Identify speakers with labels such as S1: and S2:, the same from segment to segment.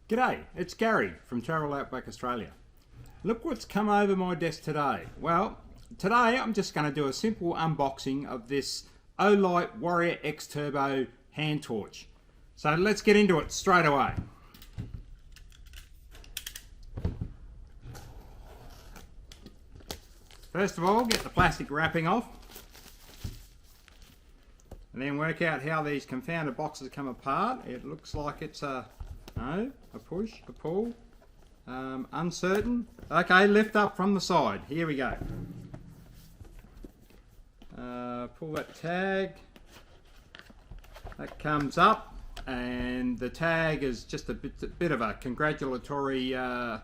S1: G'day, it's Gary from Travel Outback Australia. Look what's come over my desk today. Well, today I'm just going to do a simple unboxing of this Olight Warrior X Turbo hand torch. So let's get into it straight away. First of all, get the plastic wrapping off. And then work out how these confounded boxes come apart. It looks like it's a push, a pull, uncertain. Okay, lift up from the side. Here we go. Pull that tag. That comes up, and the tag is just a bit of a congratulatory note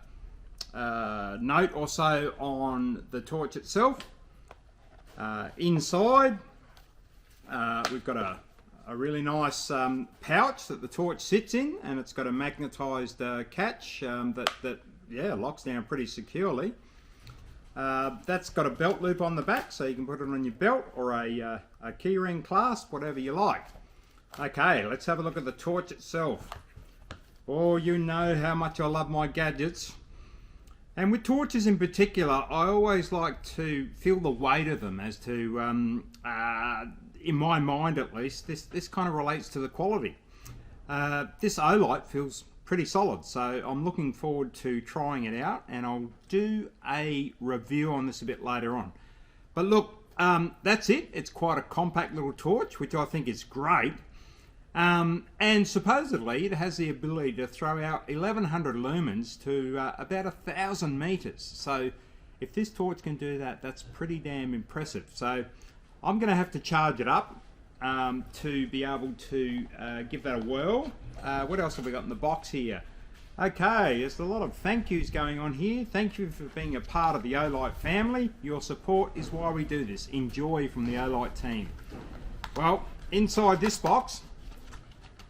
S1: or so on the torch itself. Inside, we've got a really nice pouch that the torch sits in, and it's got a magnetised catch that locks down pretty securely. That's got a belt loop on the back, so you can put it on your belt or a keyring clasp, whatever you like. Okay, let's have a look at the torch itself. Oh, you know how much I love my gadgets. And with torches in particular, I always like to feel the weight of them as to, in my mind at least, this kind of relates to the quality. This Olight feels pretty solid, so I'm looking forward to trying it out, and I'll do a review on this a bit later on. But look, that's it. It's quite a compact little torch, which I think is great. And supposedly it has the ability to throw out 1100 lumens to about 1,000 meters. So if this torch can do that, that's pretty damn impressive. So I'm going to have to charge it up to be able to give that a whirl. What else have we got in the box here? Okay, there's a lot of thank yous going on here. Thank you for being a part of the Olight family. Your support is why we do this. Enjoy from the Olight team. Well, inside this box,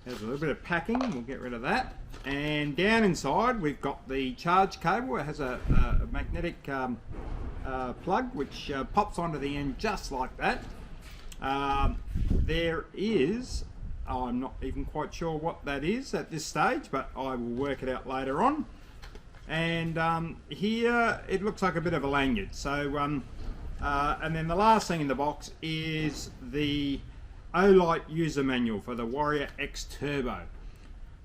S1: there's a little bit of packing. We'll get rid of that. And down inside, we've got the charge cable. It has a magnetic plug which pops onto the end just like that. There is, I'm not even quite sure what that is at this stage, but I will work it out later on. And here it looks like a bit of a lanyard. So, and then the last thing in the box is the Olight user manual for the Warrior X Turbo.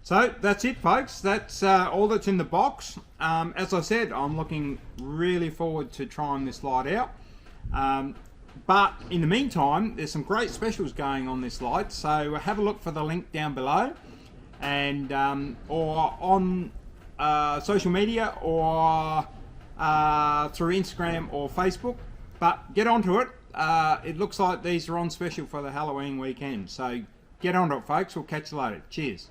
S1: So that's it, folks. That's all that's in the box. As I said, I'm looking really forward to trying this light out. But in the meantime, there's some great specials going on this light, so have a look for the link down below, and or on social media, or through Instagram or Facebook. But get onto it. It looks like these are on special for the Halloween weekend, so get onto it, folks. We'll catch you later. Cheers.